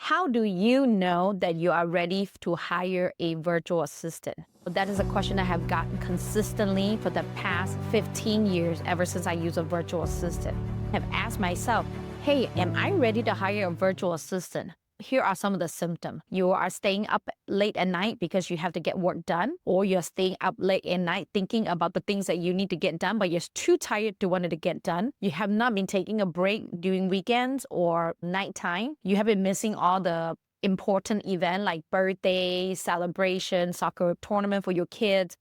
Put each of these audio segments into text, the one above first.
How do you know that you are ready to hire a virtual assistant? That is a question I have gotten consistently for the past 15 years, ever since I use a virtual assistant. I have asked myself, hey, am I ready to hire a virtual assistant? Here are some of the symptoms. You are staying up late at night because you have to get work done, or you're staying up late at night thinking about the things that you need to get done, but you're too tired to want it to get done. You have not been taking a break during weekends or nighttime. You have been missing all the important events like birthday, celebration, soccer tournament for your kids,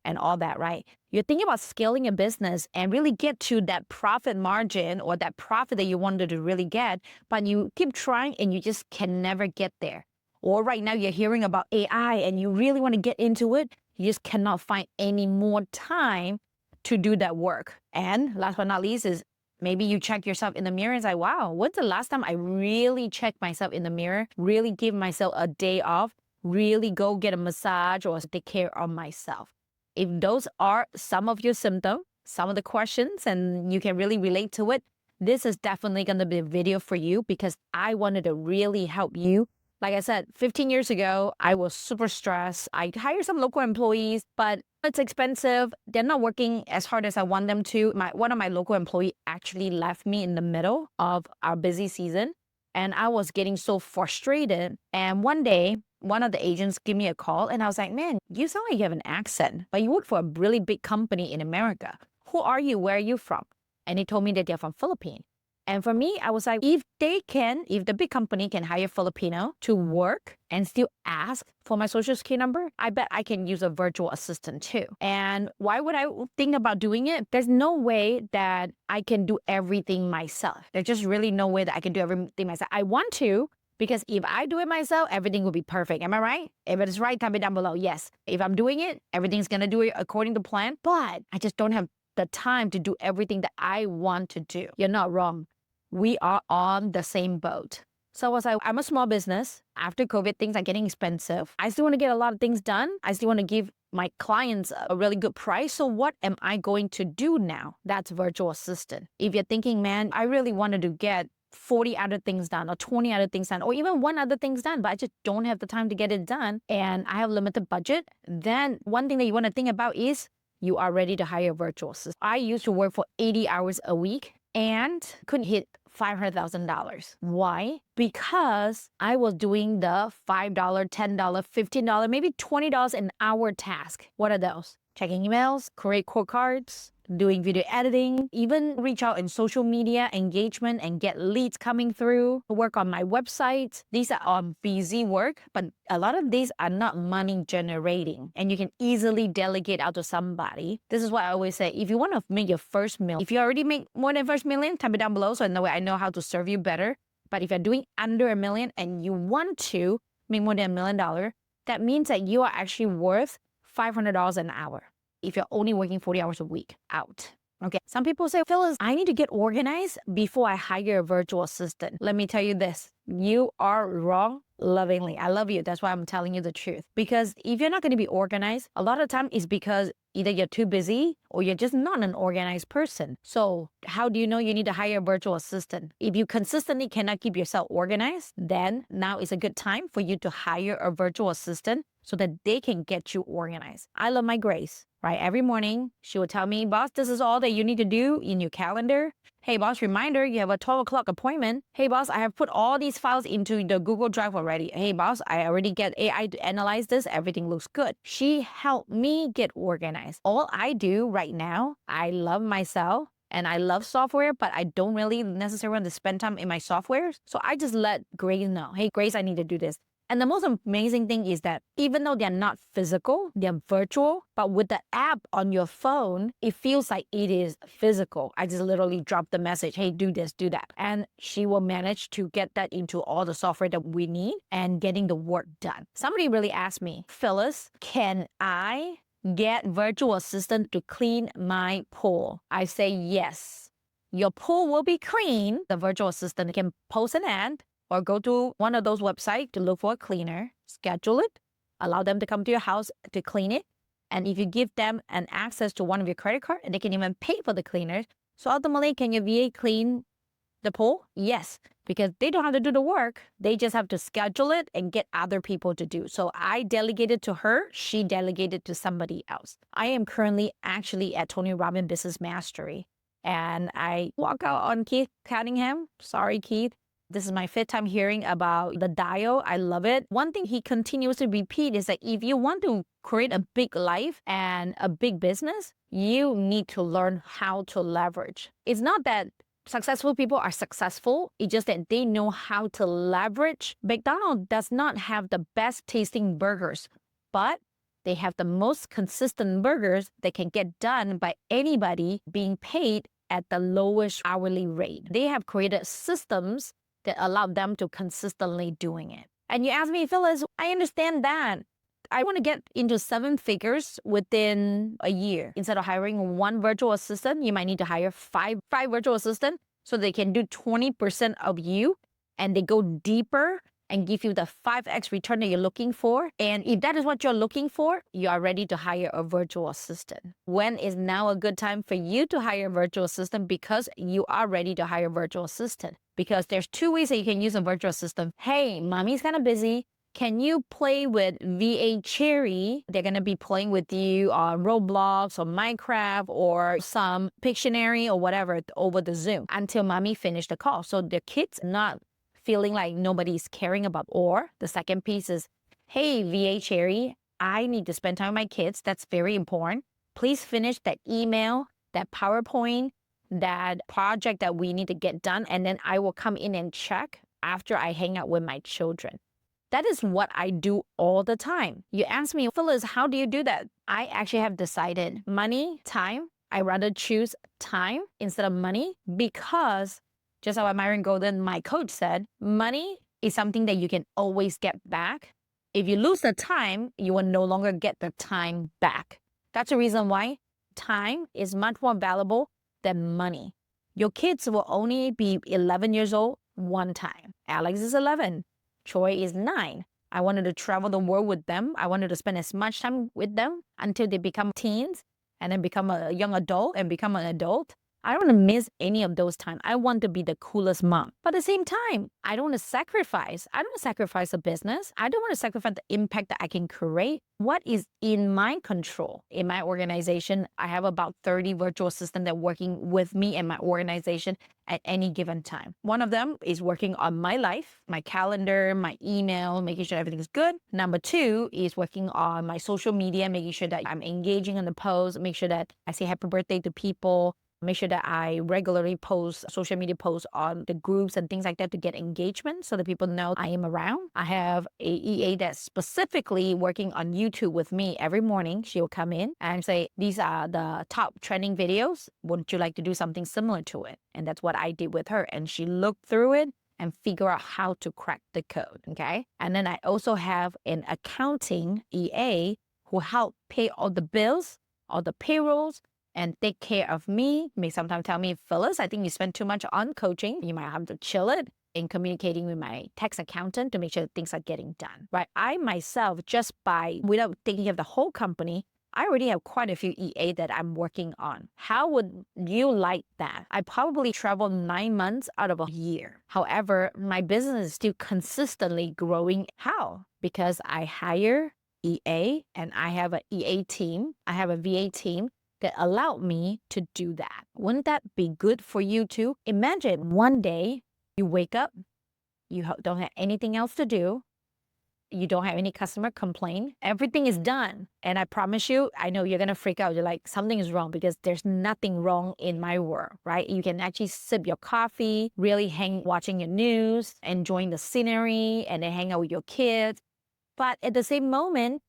and all that, right? You're thinking about scaling a business and really get to that profit margin or that profit that you wanted to really get, but you keep trying and you just can never get there. Or right now you're hearing about AI and you really want to get into it, you just cannot find any more time to do that work. And last but not least is maybe you check yourself in the mirror and say, wow, when's the last time I really checked myself in the mirror, really give myself a day off, really go get a massage or take care of myself? If those are some of your symptoms, some of the questions, and you can really relate to it, this is definitely going to be a video for you because I wanted to really help you. Like I said, 15 years ago, I was super stressed. I hired some local employees, but it's expensive. They're not working as hard as I want them to. One of my local employees actually left me in the middle of our busy season, and I was getting so frustrated. And one day, one of the agents gave me a call and I was like, man, you sound like you have an accent, but you work for a really big company in America. Who are you? Where are you from? And he told me that they're from Philippines. And for me, I was like, if the big company can hire Filipino to work and still ask for my social security number, I bet I can use a virtual assistant too. And why would I think about doing it? There's no way that I can do everything myself. There's just really no way that I can do everything myself. I want to, because if I do it myself, everything will be perfect. Am I right? If it is right, type it down below. Yes. If I'm doing it, everything's going to do it according to plan. But I just don't have the time to do everything that I want to do. You're not wrong. We are on the same boat. So I was like, I'm a small business. After COVID, things are getting expensive. I still want to get a lot of things done. I still want to give my clients a really good price. So what am I going to do now? That's virtual assistant. If you're thinking, man, I really wanted to get 40 other things done or 20 other things done or even one other thing's done, but I just don't have the time to get it done and I have limited budget, then one thing that you want to think about is you are ready to hire a virtual assistant. I used to work for 80 hours a week and couldn't hit $500,000. Why? Because I was doing the $5, $10, $15, maybe $20 an hour task. What are those? Checking emails, create quote cards, doing video editing, even reach out in social media engagement and get leads coming through, work on my website. These are busy work, but a lot of these are not money generating and you can easily delegate out to somebody. This is what I always say. If you want to make your first million, if you already make more than first million, type it down below so I know how to serve you better. But if you're doing under $1 million and you want to make more than $1 million, that means that you are actually worth $500 an hour. If you're only working 40 hours a week out. Okay. Some people say, Phyllis, I need to get organized before I hire a virtual assistant. Let me tell you this. You are wrong lovingly. I love you. That's why I'm telling you the truth. Because if you're not going to be organized, a lot of time is because either you're too busy or you're just not an organized person. So how do you know you need to hire a virtual assistant? If you consistently cannot keep yourself organized, then now is a good time for you to hire a virtual assistant so that they can get you organized. I love my Grace, right? Every morning, she would tell me, boss, this is all that you need to do in your calendar. Hey, boss, reminder, you have a 12 o'clock appointment. Hey, boss, I have put all these files into the Google Drive already. Hey, boss, I already get AI to analyze this. Everything looks good. She helped me get organized. All I do right now, I love myself. And I love software, but I don't really necessarily want to spend time in my software. So I just let Grace know, hey, Grace, I need to do this. And the most amazing thing is that even though they're not physical, they're virtual, but with the app on your phone, it feels like it is physical. I just literally drop the message, hey, do this, do that. And she will manage to get that into all the software that we need and getting the work done. Somebody really asked me, Phyllis, can I get virtual assistant to clean my pool? I say yes. Your pool will be clean. The virtual assistant can post an ad or go to one of those websites to look for a cleaner, schedule it, allow them to come to your house to clean it. And if you give them an access to one of your credit cards, they can even pay for the cleaners. So ultimately, can your VA clean the pool? Yes. because they don't have to do the work. They just have to schedule it and get other people to do. So I delegated to her. She delegated to somebody else. I am currently actually at Tony Robbins Business Mastery. And I walk out on Keith Cunningham. Sorry, Keith. This is my fifth time hearing about the dial. I love it. One thing he continues to repeat is that if you want to create a big life and a big business, you need to learn how to leverage. It's not that successful people are successful. It's just that they know how to leverage. McDonald's does not have the best tasting burgers, but they have the most consistent burgers that can get done by anybody being paid at the lowest hourly rate. They have created systems that allow them to consistently doing it. And you ask me, Phyllis, I understand that. I want to get into 7 figures within a year. Instead of hiring 1 virtual assistant, you might need to hire 5 virtual assistants so they can do 20% of you, and they go deeper and give you the 5x return that you're looking for. And if that is what you're looking for, you are ready to hire a virtual assistant. When is now a good time for you to hire a virtual assistant? Because you are ready to hire a virtual assistant. Because there's 2 ways that you can use a virtual assistant. Hey, mommy's kind of busy. Can you play with VA Cherry? They're going to be playing with you on Roblox or Minecraft or some Pictionary or whatever over the Zoom until mommy finished the call. So the kids not feeling like nobody's caring about. Or the second piece is, hey, VA Cherry, I need to spend time with my kids. That's very important. Please finish that email, that PowerPoint, that project that we need to get done. And then I will come in and check after I hang out with my children. That is what I do all the time. You ask me, Phyllis, how do you do that? I actually have decided money, time. I rather choose time instead of money because just like Myron Golden, my coach, said, money is something that you can always get back. If you lose the time, you will no longer get the time back. That's the reason why time is much more valuable than money. Your kids will only be 11 years old one time. Alex is 11. Troy is 9. I wanted to travel the world with them. I wanted to spend as much time with them until they become teens and then become a young adult and become an adult. I don't want to miss any of those times. I want to be the coolest mom. But at the same time, I don't want to sacrifice. I don't want to sacrifice a business. I don't want to sacrifice the impact that I can create. What is in my control? In my organization, I have about 30 virtual assistants that are working with me and my organization at any given time. One of them is working on my life, my calendar, my email, making sure everything is good. Number 2 is working on my social media, making sure that I'm engaging on the posts, make sure that I say happy birthday to people, make sure that I regularly post social media posts on the groups and things like that to get engagement so that people know I am around. I have a EA that's specifically working on YouTube with me every morning. She'll come in and say, these are the top trending videos. Wouldn't you like to do something similar to it? And that's what I did with her. And she looked through it and figure out how to crack the code, okay? And then I also have an accounting EA who help pay all the bills, all the payrolls, and take care of me. May sometimes tell me, Phyllis, I think you spend too much on coaching. You might have to chill it in communicating with my tax accountant to make sure things are getting done, right? I myself, without thinking of the whole company, I already have quite a few EA that I'm working on. How would you like that? I probably travel 9 months out of a year. However, my business is still consistently growing. How? Because I hire EA and I have an EA team. I have a VA team that allowed me to do that. Wouldn't that be good for you too? Imagine one day you wake up, you don't have anything else to do, you don't have any customer complaint, everything is done. And I promise you, I know you're gonna freak out. You're like, something is wrong, because there's nothing wrong in my world, right? You can actually sip your coffee, really watching your news, enjoying the scenery, and then hang out with your kids. But at the same moment,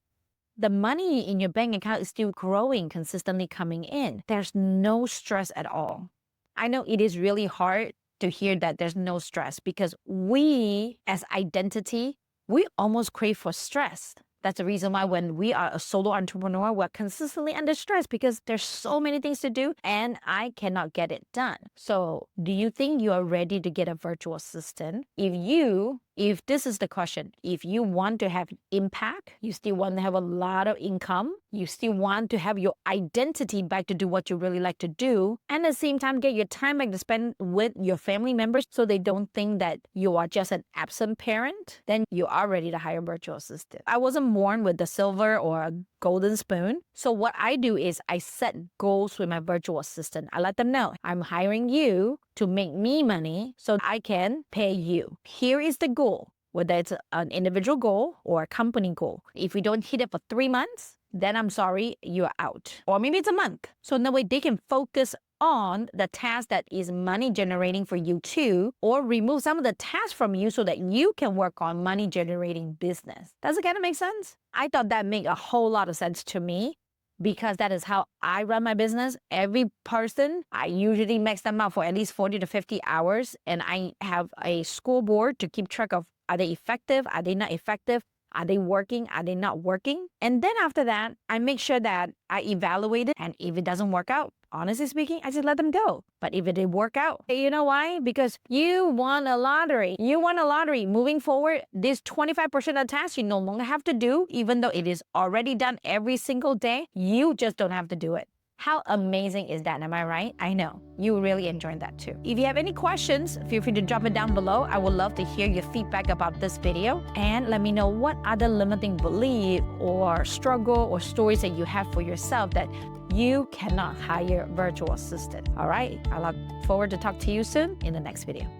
the money in your bank account is still growing, consistently coming in. There's no stress at all. I know it is really hard to hear that there's no stress, because we as identity, we almost crave for stress. That's the reason why when we are a solo entrepreneur, we're consistently under stress because there's so many things to do and I cannot get it done. So do you think you are ready to get a virtual assistant? If you if this is the question, if you want to have impact, you still want to have a lot of income, you still want to have your identity back to do what you really like to do, and at the same time get your time back to spend with your family members so they don't think that you are just an absent parent, then you are ready to hire a virtual assistant. I wasn't born with the silver or a golden spoon. So what I do is I set goals with my virtual assistant. I let them know I'm hiring you to make me money so I can pay you. Here is the goal, whether it's an individual goal or a company goal. If we don't hit it for 3 months, then I'm sorry, you're out. Or maybe it's a month. So that way they can focus on the task that is money generating for you too, or remove some of the tasks from you so that you can work on money generating business. Does it kind of make sense? I thought that made a whole lot of sense to me because that is how I run my business. Every person, I usually max them out for at least 40 to 50 hours. And I have a scoreboard to keep track of, are they effective? Are they not effective? Are they working? Are they not working? And then after that, I make sure that I evaluate it. And if it doesn't work out, honestly speaking, I just let them go. But if it did work out, you know why? Because you won a lottery. You won a lottery. Moving forward, this 25% of the tasks you no longer have to do, even though it is already done every single day, you just don't have to do it. How amazing is that? Am I right? I know. You really enjoyed that too. If you have any questions, feel free to drop it down below. I would love to hear your feedback about this video. And let me know what other limiting belief or struggle or stories that you have for yourself that you cannot hire a virtual assistant. All right? I look forward to talk to you soon in the next video.